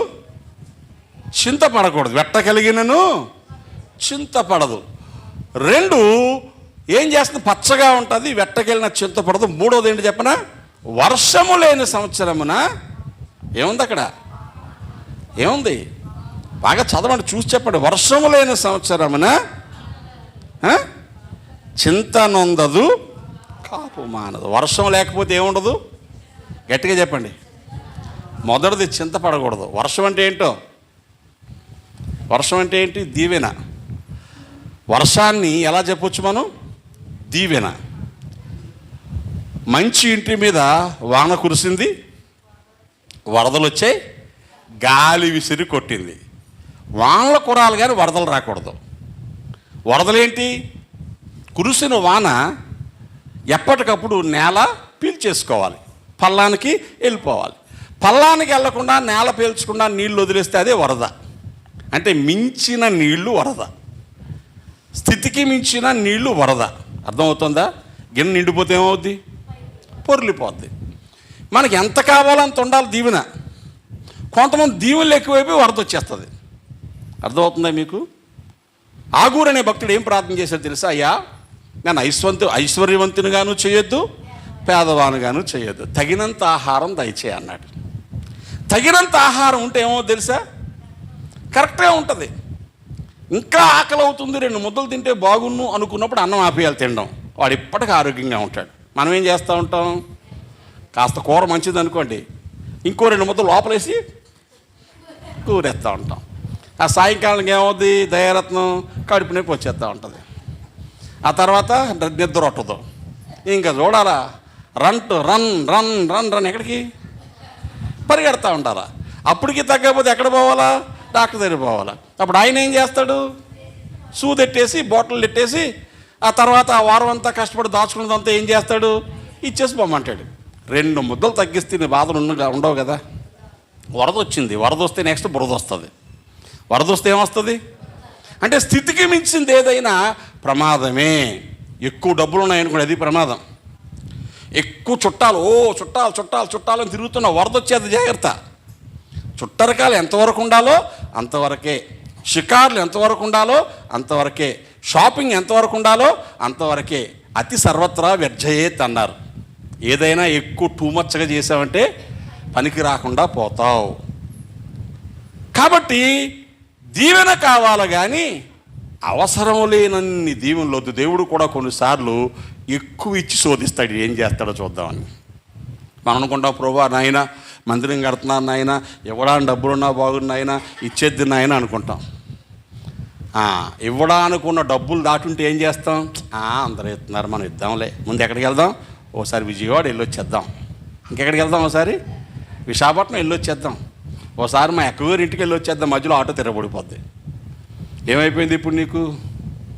చింతపడకూడదు. వెట్ట కలిగినను చింతపడదు. రెండు ఏం చేస్తుంది? పచ్చగా ఉంటుంది, వెట్టకెళ్ళిన చింతపడదు. మూడోది ఏంటి చెప్పనా? వర్షము లేని సంవత్సరమున ఏముంది అక్కడ? ఏముంది? బాగా చదవండి, చూసి చెప్పండి. వర్షము లేని సంవత్సరమున చింత నొందదు, కాపు మానదు. వర్షం లేకపోతే ఏముండదు? గట్టిగా చెప్పండి. మొదటిది చింతపడకూడదు. వర్షం అంటే ఏంటో? వర్షం అంటే ఏంటి? దీవెన. వర్షాన్ని ఎలా చెప్పొచ్చు మనం? దీవెన. మంచి ఇంటి మీద వాన కురిసింది, వరదలు వచ్చాయి, గాలి విసిరి కొట్టింది. వానలు కురాలి కానీ వరదలు రాకూడదు. వరదలేంటి? కురిసిన వాన ఎప్పటికప్పుడు నేల పీల్చేసుకోవాలి, పల్లానికి వెళ్ళిపోవాలి. పల్లానికి వెళ్లకుండా నేల పీల్చకుండా నీళ్లు వదిలేస్తే అదే వరద. అంటే మించిన నీళ్లు వరద, స్థితికి మించిన నీళ్లు వరద. అర్థమవుతుందా? గిన్నె నిండిపోతే ఏమవుద్ది? పొర్లిపోద్ది. మనకి ఎంత కావాలో అంత ఉండాలి దీవెన. కొంతమంది దీవెనలు ఎక్కువైపోయి వరద వచ్చేస్తుంది. అర్థమవుతుందా మీకు? ఆగూరు అనే భక్తుడు ఏం ప్రార్థన చేశాడు తెలుసా? అయ్యా, నన్ను ఐశ్వర్యవంతునిగాను చేయొద్దు, పేదవానుగాను చేయొద్దు, తగినంత ఆహారం దయచేయి అన్నాడు. తగినంత ఆహారం ఉంటే ఏమో తెలుసా, కరెక్ట్గా ఉంటుంది. ఇంకా ఆకలి అవుతుంది, 2 ముద్దలు తింటే బాగున్ను అనుకున్నప్పుడు అన్నం ఆపేయాలి తినడం. వాడు ఇప్పటికీ ఆరోగ్యంగా ఉంటాడు. మనం ఏం చేస్తూ ఉంటాం, కాస్త కూర మంచిది అనుకోండి, ఇంకో 2 ముద్దలు లోపలేసి కూరేస్తూ ఉంటాం. ఆ సాయంకాలం ఏమవుద్ది, దయారత్నం కడుపు నొప్పి వచ్చేస్తూ ఉంటుంది. ఆ తర్వాత నిద్ర పట్టదు. ఇంకా చూడాలా, run run run run run ఎక్కడికి పరిగెడతా ఉంటారా. అప్పటికి తగ్గకపోతే ఎక్కడ పోవాలా, డాక్టర్ దగ్గర పోవాలా. అప్పుడు ఆయన ఏం చేస్తాడు, సూదెట్టేసి బాటిల్ పెట్టేసి ఆ తర్వాత ఆ వారం అంతా కష్టపడి దాచుకున్నదంతా ఏం చేస్తాడు, ఇచ్చేసి పోమంటాడు. 2 ముద్దలు తగ్గిస్తే నీ బాధలు ఉండవు కదా. వరద వచ్చింది, వరద వస్తే నెక్స్ట్ బురద వస్తుంది. వరద వస్తే ఏమొస్తుంది అంటే స్థితికి మించింది ఏదైనా ప్రమాదమే. ఎక్కువ డబ్బులు ఉన్నాయనుకోండి, అది ప్రమాదం. ఎక్కువ చుట్టాలు, చుట్టాలు చుట్టాలు చుట్టాలు అని తిరుగుతున్నా, వరద వచ్చేది జాగ్రత్త. చుట్టరకాలు ఎంతవరకు ఉండాలో అంతవరకే, షికార్లు ఎంతవరకు ఉండాలో అంతవరకే, షాపింగ్ ఎంతవరకు ఉండాలో అంతవరకే. అతి సర్వత్రా వ్యర్థయేత్ అన్నారు. ఏదైనా ఎక్కువ టూ మచ్గా చేసావంటే పనికి రాకుండా పోతావు. కాబట్టి దీవెన కావాలి కానీ అవసరం లేనన్ని దీవెనలొద్దు. దేవుడు కూడా కొన్నిసార్లు ఎక్కువ ఇచ్చి శోధిస్తాడు. ఏం చేస్తాడో చూద్దామని మనం అనుకుంటాం, ప్రభువా నాయన మందిరం కడుతున్నాను నాయన, ఇవ్వడానికి డబ్బులున్నా బాగుంది నాయన, ఇచ్చేద్ది నాయన అనుకుంటాం. ఇవ్వడానుకున్న డబ్బులు దాటుంటే ఏం చేస్తాం, అందరూ ఇస్తున్నారు మనం ఇద్దాంలే, ముందు ఎక్కడికి వెళ్దాం, ఓసారి విజయవాడ వెళ్ళొచ్చేద్దాం, ఇంకెక్కడికి వెళ్దాం, ఒకసారి విశాఖపట్నం వెళ్ళొచ్చేద్దాం, ఓసారి మా ఎక్కగారి ఇంటికి వెళ్ళొచ్చేద్దాం, మధ్యలో ఆటో తిరగబడిపోద్ది. ఏమైపోయింది ఇప్పుడు నీకు,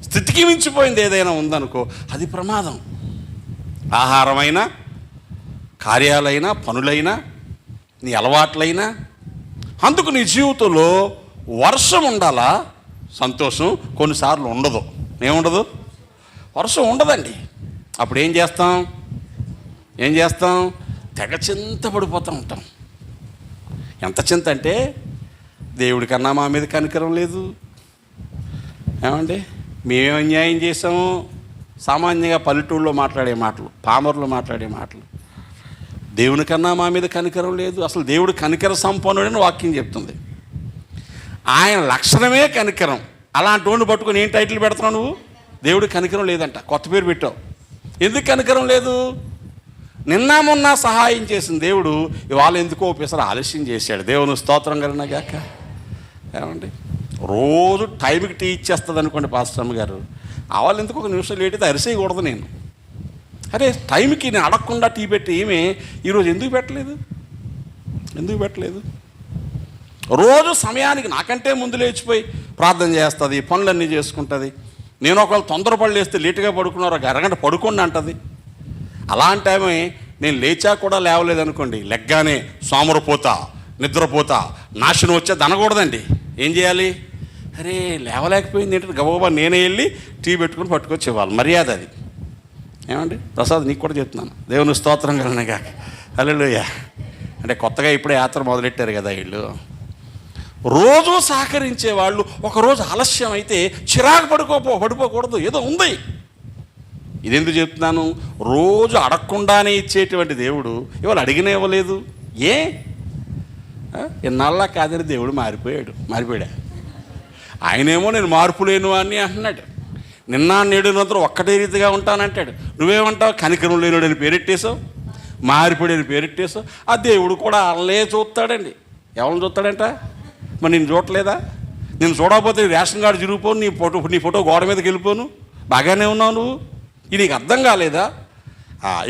స్థితికి మించిపోయింది ఏదైనా ఉందనుకో, అది ప్రమాదం. ఆహారమైనా, కార్యాలైనా, పనులైనా, నీ అలవాట్లైనా. అందుకు నీ జీవితంలో వర్షం ఉండాలా, సంతోషం కొన్నిసార్లు ఉండదు. ఏముండదు, వర్షం ఉండదండి. అప్పుడు ఏం చేస్తాం, తెగ చింతపడిపోతూ ఉంటాం. ఎంత చింత అంటే దేవుడి కన్నా మా మీద కనికరం లేదు. ఏమండి, మేమేం అన్యాయం చేసాము. సామాన్యంగా పల్లెటూళ్ళలో మాట్లాడే మాటలు, పామరులో మాట్లాడే మాటలు, దేవుని కన్నా మా మీద కనికరం లేదు. అసలు దేవుడు కనికర సంపన్నుడని వాక్యం చెప్తుంది. ఆయన లక్షణమే కనికరం. అలాంటి వాడిని పట్టుకొని ఏం టైటిల్ పెడుతున్నావు నువ్వు, దేవుడు కనికరం లేదంట, కొత్త పేరు పెట్టావు. ఎందుకు కనికరం లేదు, నిన్న మొన్న సహాయం చేసిన దేవుడు ఇవాళ ఎందుకో ఒకేసారి ఆలస్యం చేశాడు. దేవుని స్తోత్రం కలిగినగాక. ఏమండి, రోజు టైంకి టీ ఇచ్చేస్తుంది అనుకోండి పాస్టర్ అమ్మ గారు, వాళ్ళు ఎందుకు ఒక నిమిషం లేట్ అయితే అరిసేయకూడదు. నేను అరే టైంకి నేను అడగకుండా టీ పెట్టి ఏమే ఈరోజు ఎందుకు పెట్టలేదు. రోజు సమయానికి నాకంటే ముందు లేచిపోయి ప్రార్థన చేస్తుంది, పనులన్నీ చేసుకుంటుంది. నేను ఒకవేళ తొందరపడి లేస్తే లేటుగా పడుకున్నారు, ఒక అరగంట పడుకోండి అంటుంది. అలాంటి టైమే నేను లేచా కూడా లేవలేదనుకోండి, లెగ్గానే సోమరిపోతా, నిద్రపోతా, నాశనం వచ్చేది అనకూడదండి. ఏం చేయాలి, అరే లేవలేకపోయింది ఏంటంటే గబగబా నేనే వెళ్ళి టీ పెట్టుకుని పట్టుకొచ్చి ఇవ్వాలి, మర్యాద అది. ఏమండి ప్రసాద్, నీకు కూడా చెప్తున్నాను, దేవుని స్తోత్రం కలిగినగా. హల్లెలూయా. అంటే కొత్తగా ఇప్పుడే యాత్ర మొదలెట్టారు కదా వీళ్ళు. రోజు సహకరించే వాళ్ళు ఒకరోజు ఆలస్యం అయితే చిరాకు పడిపోకూడదు. ఏదో ఉంది. ఇదెందుకు చెప్తున్నాను, రోజు అడగకుండానే ఇచ్చేటువంటి దేవుడు ఇవాళ అడిగినా ఇవ్వలేదు. ఎన్నాళ్ళ కాదని దేవుడు మారిపోయాడా? ఆయనేమో నేను మార్పు లేను అని అంటున్నాడు. నిన్న నేడు అందరూ ఒక్కటే రీతిగా ఉంటానంటాడు. నువ్వేమంటావు, కనికరం లేనుడు అని పేరెట్టేసావు, మారిపోయాడని పేరెట్టేసావు. ఆ దేవుడు కూడా అల్లే చూస్తాడండి. ఎవరిని చూస్తాడంట, మరి నేను చూడలేదా? నేను చూడకపోతే రేషన్ కార్డు చిరిగిపోను, నీ ఫోటో గోడ మీదకి వెళ్ళిపోను, బాగానే ఉన్నావు నువ్వు. ఇది నీకు అర్థం కాలేదా?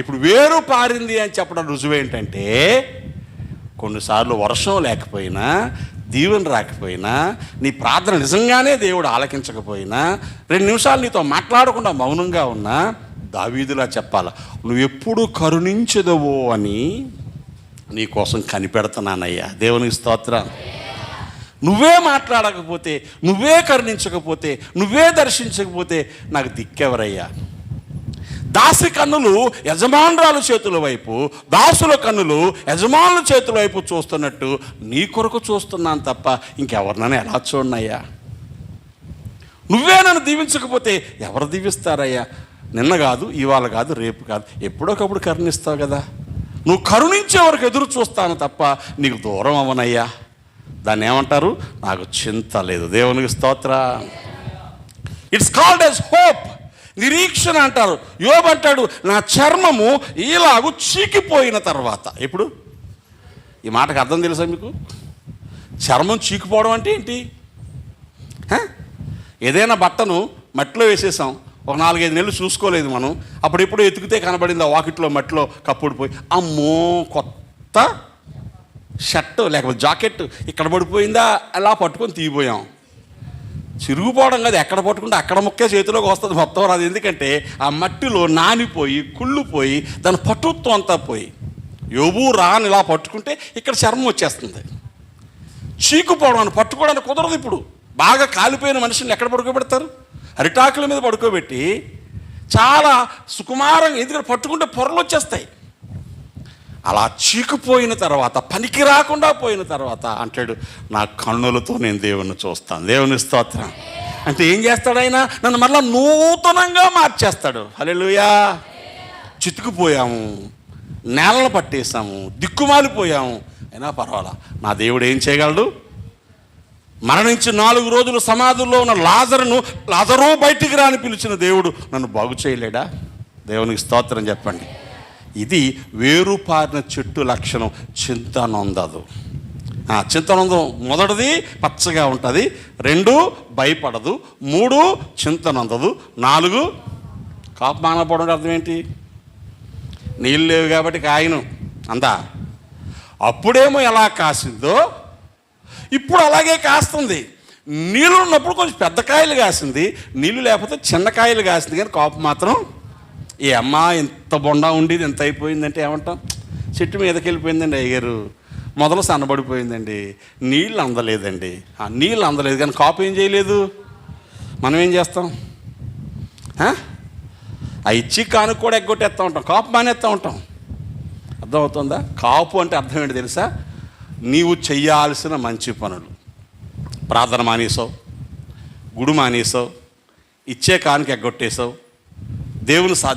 ఇప్పుడు వేరు పారింది అని చెప్పడం రుజువు ఏంటంటే, కొన్నిసార్లు వర్షం లేకపోయినా, దీవెన రాకపోయినా, నీ ప్రార్థన నిజంగానే దేవుడు ఆలకించకపోయినా, 2 నిమిషాలు నీతో మాట్లాడకుండా మౌనంగా ఉన్నా దావీదులా చెప్పాలా, నువ్వెప్పుడు కరుణించదవో అని నీ కోసం కనిపెడుతున్నానయ్యా. దేవునికి స్తోత్రం. నువ్వే మాట్లాడకపోతే, నువ్వే కరుణించకపోతే, నువ్వే దర్శించకపోతే నాకు దిక్కెవరయ్యా? దాసి కన్నులు యజమానురాలు చేతుల వైపు, దాసుల కన్నులు యజమానుల చేతుల వైపు చూస్తున్నట్టు నీ కొరకు చూస్తున్నాను తప్ప ఇంకెవరినైనా ఎలా చూడనయ్యా? నువ్వే నన్ను దీవించకపోతే ఎవరు దీవిస్తారయ్యా? నిన్న కాదు, ఇవాళ కాదు, రేపు కాదు, ఎప్పుడొకప్పుడు కరుణిస్తావు కదా. నువ్వు కరుణించే వరకు ఎదురు చూస్తాను తప్ప నీకు దూరం అవ్వనయ్యా. దాన్ని ఏమంటారు? నాకు చింత లేదు. దేవునికి స్తోత్ర. ఇట్స్ కాల్డ్ యాజ్ హోప్, నిరీక్షణ అంటారు. యోబు అంటాడు, నా చర్మము ఇలాగూ చీకిపోయిన తర్వాత. ఇప్పుడు ఈ మాటకు అర్థం తెలుసా మీకు? చర్మం చీకిపోవడం అంటే ఏంటి? ఏదైనా బట్టను మట్టిలో వేసేసాం, ఒక 4-5 నెలలు చూసుకోలేదు మనం, అప్పుడు ఎప్పుడో ఎతికితే కనబడింది ఆ వాకిట్లో మట్టిలో కప్పుడు పోయి, అమ్మో కొత్త షర్టు లేకపోతే జాకెట్ ఇక్కడ పడిపోయిందా, అలా పట్టుకొని తీయిపోయాం. చిరుగుపోవడం కాదు, ఎక్కడ పట్టుకుంటే అక్కడ ముక్కే చేతిలోకి వస్తుంది, మొత్తం రాదు. ఎందుకంటే ఆ మట్టిలో నానిపోయి కుళ్ళిపోయి దాని పటుత్వం అంతా పోయి. యోబు రాని ఇలా పట్టుకుంటే ఇక్కడ చర్మం వచ్చేస్తుంది. చీకుపోవడం అని పట్టుకోవడానికి కుదరదు. ఇప్పుడు బాగా కాలిపోయిన మనిషిని ఎక్కడ పడుకోబెడతారు? అరిటాకుల మీద పడుకోబెట్టి చాలా సుకుమారంగా, ఎందుకంటే పట్టుకుంటే పొరలు వచ్చేస్తాయి. అలా చీకుపోయిన తర్వాత, పనికి రాకుండా పోయిన తర్వాత అంటాడు, నా కన్నులతో నేను దేవుణ్ణి చూస్తాను. దేవుని స్తోత్రం. అంటే ఏం చేస్తాడు ఆయన? నన్ను మళ్ళీ నూతనంగా మార్చేస్తాడు. హల్లెలూయా. చితుకుపోయాము, నేలను పట్టేశాము, దిక్కుమాలిపోయాము, అయినా పర్వాలా, నా దేవుడు ఏం చేయగలడు? మరణించి 4 రోజులు సమాధుల్లో ఉన్న లాజరు బయటికి రాని పిలిచిన దేవుడు నన్ను బాగు చేయలేడా? దేవునికి స్తోత్రం చెప్పండి. ఇది వేరుపారిన చెట్టు లక్షణం. చింత నొందదు. చింత నొందం మొదటిది పచ్చగా ఉంటుంది, 2 భయపడదు, 3 చింత నొందదు, 4 కాపు మానపోవడం. అర్థం ఏంటి? నీళ్ళు లేవు కాబట్టి కాయను అందా. అప్పుడేమో ఎలా కాసిందో ఇప్పుడు అలాగే కాస్తుంది. నీళ్ళు ఉన్నప్పుడు కొంచెం పెద్ద కాయలు కాసింది, నీళ్ళు లేకపోతే చిన్న కాయలు కాసింది. కానీ కాపు మాత్రం ఏ అమ్మ ఎంత బొండా ఉండేది ఎంత అయిపోయిందంటే ఏమంటాం? చెట్టు మీదకి వెళ్ళిపోయిందండి అయ్యగారు, మొదలు సన్నబడిపోయిందండి, నీళ్ళు అందలేదండి. నీళ్ళు అందలేదు కానీ కాపు ఏం చేయలేదు. మనం ఏం చేస్తాం? ఆ ఇచ్చి కానుక కూడా ఎగ్గొట్టేస్తూ ఉంటాం, కాపు మానేస్తూ ఉంటాం. అర్థమవుతుందా? కాపు అంటే అర్థం ఏంటి తెలుసా? నీవు చెయ్యాల్సిన మంచి పనులు, ప్రార్థన మానేసావు, గుడి మానేసావు, ఇచ్చే కానుక ఎగ్గొట్టేసావు,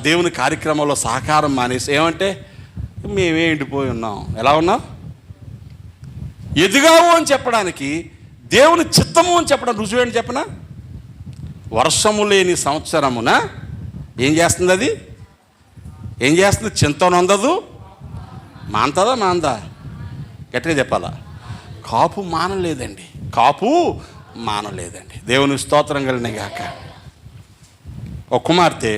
దేవుని కార్యక్రమంలో సహకారం మానేసి, ఏమంటే మేమే ఎండిపోయి ఉన్నాం. ఎలా ఉన్నాం? ఎదిగావు అని చెప్పడానికి, దేవుని చిత్తము అని చెప్పడం రుజువేంటి చెప్పనా? వర్షము లేని సంవత్సరమున ఏం చేస్తుంది? అది ఏం చేస్తుంది? చింత నొందదు. మాంతదా? మాందా? గట్టిగా చెప్పాలా? కాపు మానలేదండి, కాపు మానలేదండి. దేవుని స్తోత్రం కలిగినగాక. ఒక కుమార్తె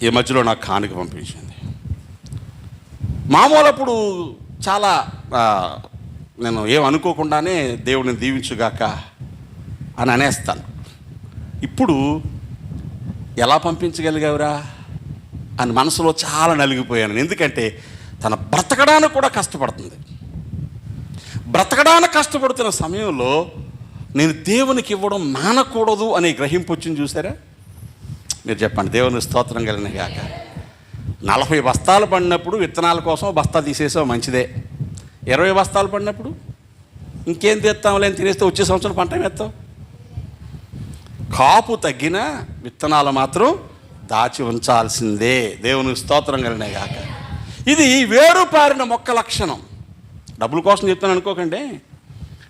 ఈ మధ్యలో నాకు కానుక పంపించింది. మామూలప్పుడు చాలా నేను ఏమనుకోకుండానే దేవుడిని దీవించుగాక అని అనేస్తాను. ఇప్పుడు ఎలా పంపించగలిగావురా అని మనసులో చాలా నలిగిపోయాను. ఎందుకంటే తన బ్రతకడానికి కూడా కష్టపడుతుంది. బ్రతకడానికి కష్టపడుతున్న సమయంలో నేను దేవునికి ఇవ్వడం మానకూడదు అనే గ్రహింపు వచ్చింది. చూసారా? మీరు చెప్పండి. దేవుని స్తోత్రం కలిగిన గాక. 40 బస్తాలు పడినప్పుడు విత్తనాల కోసం బస్తా తీసేసావు, మంచిదే. 20 బస్తాలు పడినప్పుడు ఇంకేం తీస్తాంలే అని తినేస్తే వచ్చే సంవత్సరం పంట వేస్తావు. కాపు తగ్గిన విత్తనాలు మాత్రం దాచి ఉంచాల్సిందే. దేవుని స్తోత్రం కలిగిన గాక. ఇది వేరుపారిన మొక్క లక్షణం. డబ్బుల కోసం చెప్తాను అనుకోకండి,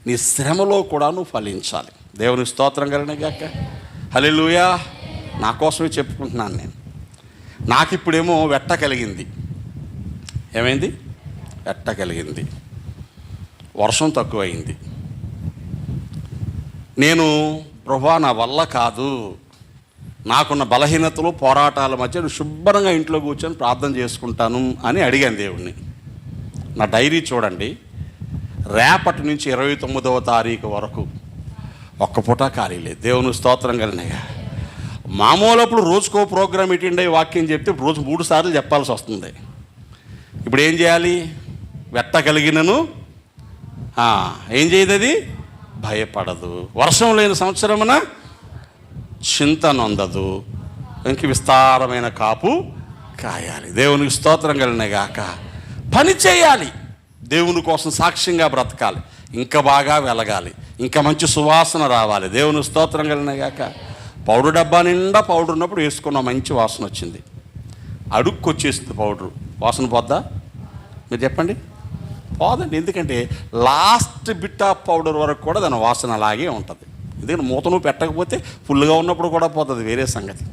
నీ శ్రమలో కూడా నువ్వు ఫలించాలి. దేవుని స్తోత్రం కలిగిన గాక. హల్లెలూయా. నా కోసమే చెప్పుకుంటున్నాను నేను. నాకు ఇప్పుడేమో వెట్ట కలిగింది. ఏమైంది? వెట్ట కలిగింది. వర్షం తక్కువైంది. నేను ప్రభువా నా వల్ల కాదు, నాకున్న బలహీనతలు పోరాటాల మధ్య శుభ్రంగా ఇంట్లో కూర్చొని ప్రార్థన చేసుకుంటాను అని అడిగాను దేవుణ్ణి. నా డైరీ చూడండి, రేపటి నుంచి 29వ తారీఖు వరకు ఒక్క పూట ఖాళీ లేదు. దేవుని స్తోత్రం కలిగినగా. మామూలప్పుడు రోజుకో ప్రోగ్రామ్ అటెండ్ అయ్యి వాక్యం చెప్తే రోజు 3 సార్లు చెప్పాల్సి వస్తుంది. ఇప్పుడు ఏం చేయాలి? వెట్ట కలిగినను ఏం చేయదు, అది భయపడదు. వర్షం లేని సంవత్సరమున చింత నొందదు. ఇంక విస్తారమైన కాపు కాయాలి. దేవునికి స్తోత్రం కలిగిన గాక. పని చేయాలి, దేవుని కోసం సాక్ష్యంగా బ్రతకాలి, ఇంకా బాగా వెలగాలి, ఇంకా మంచి సువాసన రావాలి. దేవుని స్తోత్రం కలిగిన గాక. పౌడర్ డబ్బా నిండా పౌడర్ ఉన్నప్పుడు వేసుకున్న మంచి వాసన వచ్చింది. అడుక్కు వచ్చేసింది పౌడరు, వాసన పోద్దా? మీరు చెప్పండి. పోదండి. ఎందుకంటే లాస్ట్ బిట్ ఆఫ్ పౌడర్ వరకు కూడా దాని వాసన అలాగే ఉంటుంది. ఎందుకంటే మూతను పెట్టకపోతే ఫుల్గా ఉన్నప్పుడు కూడా పోతుంది, వేరే సంగతి.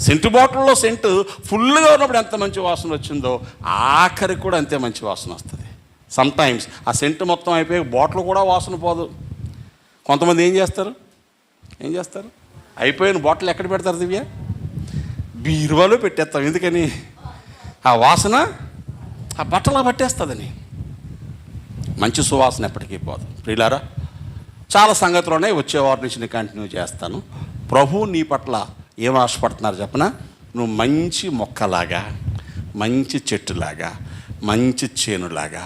సెంటు బాటిల్లో సెంటు ఫుల్గా ఉన్నప్పుడు ఎంత మంచి వాసన వచ్చిందో ఆఖరికి కూడా అంతే మంచి వాసన వస్తుంది. సమ్టైమ్స్ ఆ సెంటు మొత్తం అయిపోయి బాటిల్ కూడా వాసన పోదు. కొంతమంది ఏం చేస్తారు అయిపోయిన బాటిల్ ఎక్కడ పెడతారు దివ్య? బీరువాలో పెట్టేస్తాం. ఎందుకని? ఆ వాసన ఆ బట్టలా పట్టేస్తుందని. మంచి సువాసన ఎప్పటికీ పోదు. ప్రియులారా, చాలా సంగతులు ఉన్నాయి, వచ్చేవారి నుంచి నేను కంటిన్యూ చేస్తాను. ప్రభు నీ పట్ల ఏం ఆశపడుతున్నారు చెప్పనా? నువ్వు మంచి మొక్కలాగా, మంచి చెట్టులాగా, మంచి చేనులాగా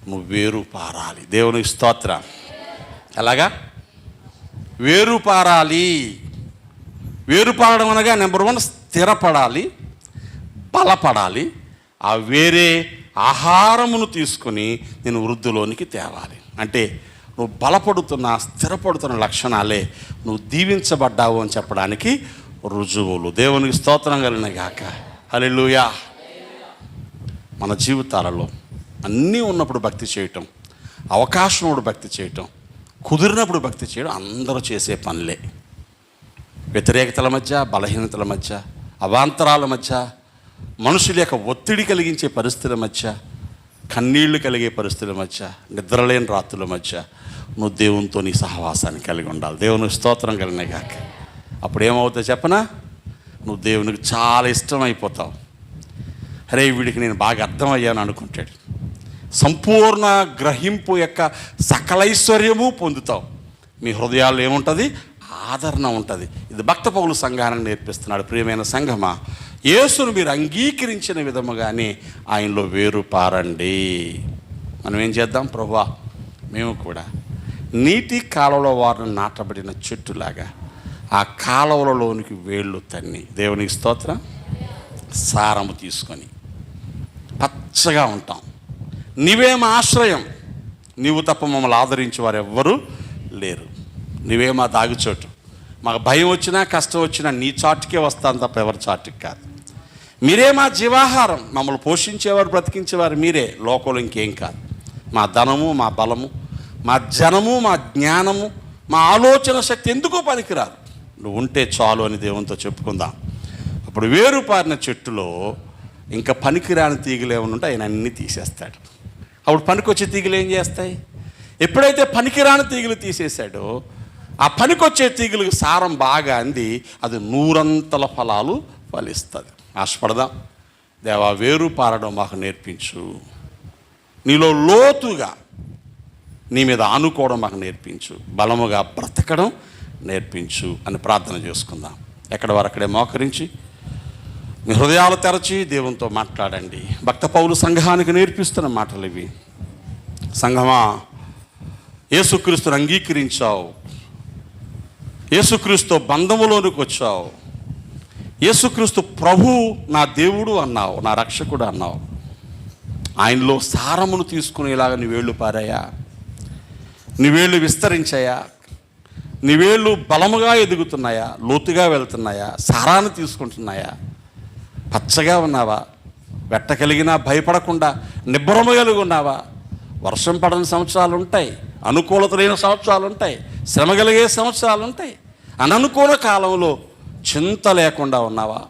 నువ్వు వేరు పారాలి. దేవునికి స్తోత్రం. ఎలాగా వేరు పారాలి? వేరు పారడం అనగా నెంబర్ 1 స్థిరపడాలి, బలపడాలి. ఆ వేరే ఆహారమును తీసుకుని నేను వృద్ధిలోనికి తేవాలి. అంటే నువ్వు బలపడుతున్న, స్థిరపడుతున్న లక్షణాలే నువ్వు దీవించబడ్డావు అని చెప్పడానికి రుజువులు. దేవునికి స్తోత్రం కలిగిన గాక. హల్లెలూయా. మన జీవితాలలో అన్నీ ఉన్నప్పుడు భక్తి చేయటం, అవకాశం ఉన్నప్పుడు భక్తి చేయటం, కుదిరినప్పుడు భక్తి చేయడం అందరూ చేసే పనులే. వ్యతిరేకతల మధ్య, బలహీనతల మధ్య, అవాంతరాల మధ్య, మనుషుల యొక్క ఒత్తిడి కలిగించే పరిస్థితుల మధ్య, కన్నీళ్లు కలిగే పరిస్థితుల మధ్య, నిద్రలేని రాత్రుల మధ్య నువ్వు దేవునితో నీ సహవాసాన్ని కలిగి ఉండాలి. దేవునికి స్తోత్రం కలిగిన గాక. అప్పుడు ఏమవుతుందో చెప్పనా? నువ్వు దేవునికి చాలా ఇష్టమైపోతావు. అరే వీడికి నేను బాగా అర్థమయ్యాను అనుకుంటాడు. సంపూర్ణ గ్రహింపు యొక్క సకలైశ్వర్యము పొందుతావు. మీ హృదయాల్లో ఏముంటుంది? ఆదరణ ఉంటుంది. ఇది భక్త పౌలు సంఘానికి నేర్పిస్తున్నాడు. ప్రియమైన సంఘమా, యేసును మీరు అంగీకరించిన విధముగానే ఆయనలో వేరు పారండి. మనం ఏం చేద్దాం? ప్రభువా, మేము కూడా నీటి కాలువలో వారిని నాటబడిన చెట్టులాగా ఆ కాలువలలోనికి వేళ్ళు తన్ని, దేవునికి స్తోత్రం, సారము తీసుకొని పచ్చగా ఉంటాం. నీవే మా ఆశ్రయం, నీవు తప్ప మమ్మల్ని ఆదరించి వారు ఎవ్వరూ లేరు. నీవే మా దాగుచోటు. మాకు భయం వచ్చినా కష్టం వచ్చినా నీ చాటుకే వస్తాను తప్ప ఎవరి చాటుకి కాదు. మీరే మా జీవాహారం, మమ్మల్ని పోషించేవారు, బ్రతికించేవారు మీరే, లోకంలో ఇంకేం కాదు. మా ధనము, మా బలము, మా జనము, మా జ్ఞానము, మా ఆలోచన శక్తి ఎందుకో పనికిరాదు. నువ్వు ఉంటే చాలు అని దేవునితో చెప్పుకుందాం. అప్పుడు వేరు పారిన చెట్టులో ఇంకా పనికిరాని తీగలు ఏమైనా ఉంటే ఆయన అన్నీ తీసేస్తాడు. అప్పుడు పనికొచ్చే తీగలు ఏం చేస్తాయి? ఎప్పుడైతే పనికిరాని తీగలు తీసేశాడో ఆ పనికొచ్చే తీగలకు సారం బాగా అంది, అది 100 ఫలాలు ఫలిస్తుంది. ఆశపడదాం. దేవా, వేరు పారడం మాకు నేర్పించు, నీలో లోతుగా నీ మీద ఆనుకోవడం మాకు నేర్పించు, బలముగా బ్రతకడం నేర్పించు అని ప్రార్థన చేసుకుందాం. ఎక్కడ వరకడే మోకరించి మీ హృదయాలు తెరచి దేవునితో మాట్లాడండి. భక్త పౌలు సంఘానికి నేర్పిస్తున్న మాటలు ఇవి. సంఘమా, యేసుక్రీస్తుని అంగీకరించావు, యేసుక్రీస్తు బంధములోనికి వచ్చావు, యేసుక్రీస్తు ప్రభు నా దేవుడు అన్నావు, నా రక్షకుడు అన్నావు. ఆయనలో సారమును తీసుకునేలాగా నీ వేళ్ళు పారాయా, నీ వేళ్ళు విస్తరించాయా, నీ వేళ్ళు బలముగా ఎదుగుతున్నాయా, లోతుగా వెళ్తున్నాయా, సారాన్ని తీసుకుంటున్నాయా, పచ్చగా ఉన్నావా, వెట్ట కలిగినా భయపడకుండా నిబ్బరము కలిగి ఉన్నావా? వర్షం పడని సంవత్సరాలు ఉంటాయి, అనుకూలత లేని సంవత్సరాలు ఉంటాయి, శ్రమ కలిగే సంవత్సరాలు ఉంటాయి. అననుకూల కాలంలో చింత లేకుండా ఉన్నావా?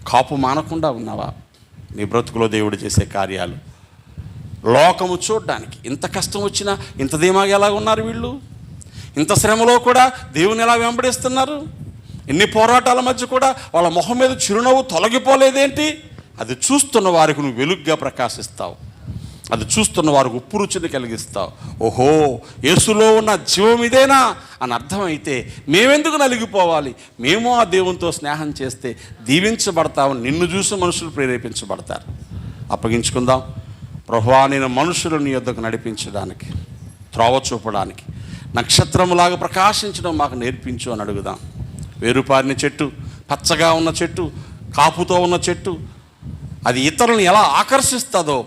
కాపు మానకుండా ఉన్నావా? నీ బ్రతుకులో దేవుడు చేసే కార్యాలు లోకము చూడడానికి. ఇంత కష్టం వచ్చినా ఇంత ధీమాగా ఎలా ఉన్నారు వీళ్ళు? ఇంత శ్రమలో కూడా దేవుని ఎలా వెంబడిస్తున్నారు? ఎన్ని పోరాటాల మధ్య కూడా వాళ్ళ మొహం మీద చిరునవ్వు తొలగిపోలేదేంటి? అది చూస్తున్న వారికి నువ్వు వెలుగ్గా ప్రకాశిస్తావు, అది చూస్తున్న వారికి ఉప్పు రుచిని కలిగిస్తావు. ఓహో, యేసులో ఉన్న జీవం ఇదేనా అని అర్థమైతే మేమెందుకు నలిగిపోవాలి? మేము ఆ దేవునితో స్నేహం చేస్తే దీవించబడతావు. నిన్ను చూసి మనుషులు ప్రేరేపించబడతారు. అప్పగించుకుందాం. ప్రభువా, నేను మనుషులు నీ యొద్దకు నడిపించడానికి, త్రోవ చూపడానికి, నక్షత్రములాగా ప్రకాశించడం మాకు నేర్పించు అని అడుగుదాం. వేరుపారిన చెట్టు, పచ్చగా ఉన్న చెట్టు, కాపుతో ఉన్న చెట్టు, అది ఇతరులను ఎలా ఆకర్షిస్తుందో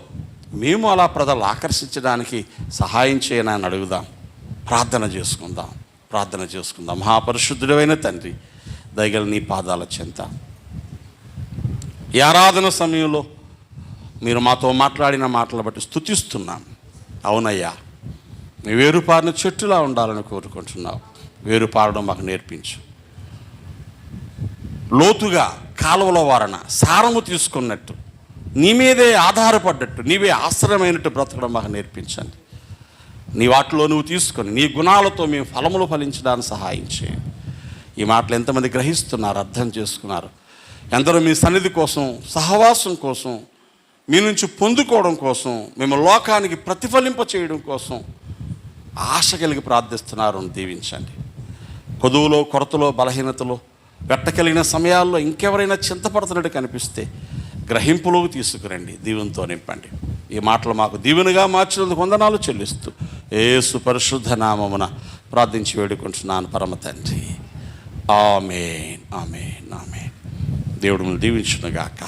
మేము అలా ప్రజలు ఆకర్షించడానికి సహాయం చేయనని అడుగుదాం. ప్రార్థన చేసుకుందాం. ప్రార్థన చేసుకుందాం. మహాపరిశుద్ధుడైన తండ్రి, దయగల నీ పాదాల చెంత ఈ ఆరాధన సమయంలో మీరు మాతో మాట్లాడిన మాటలు బట్టి స్తుతిస్తున్నాం. అవునయ్యా, మీ వేరుపారిన చెట్టులా ఉండాలని కోరుకుంటున్నావు. వేరుపారడం మాకు నేర్పించు. లోతుగా కాలువలో వారన సారము తీసుకున్నట్టు, నీ మీదే ఆధారపడ్డట్టు, నీవే ఆశ్రయమైనట్టు బ్రతకడం మాకు నేర్పించండి. నీ వాటిలో నువ్వు తీసుకొని నీ గుణాలతో మేము ఫలములు ఫలించడానికి సహాయం చేయండి. ఈ మాటలు ఎంతమంది గ్రహిస్తున్నారు, అర్థం చేసుకున్నారు? ఎందరో మీ సన్నిధి కోసం, సహవాసం కోసం, మీ నుంచి పొందుకోవడం కోసం, మేము లోకానికి ప్రతిఫలింప చేయడం కోసం ఆశ కలిగి ప్రార్థిస్తున్నారు. దీవించండి. కొదువులో, కొరతలో, బలహీనతలో, వెట్టకలిగిన సమయాల్లో ఇంకెవరైనా చింతపడుతున్నట్టు కనిపిస్తే గ్రహింపులోకి తీసుకురండి, దీవెనతో నింపండి. ఈ మాటలు మాకు దీవెనగా మార్చినందుకు వందనాలు చెల్లిస్తూ యేసు పరిశుద్ధ నామమున ప్రార్థించి వేడుకుంటున్నాను పరమ తండ్రి. ఆమేన్, ఆమేన్, ఆమేన్. దేవుడు దీవించునుగాక.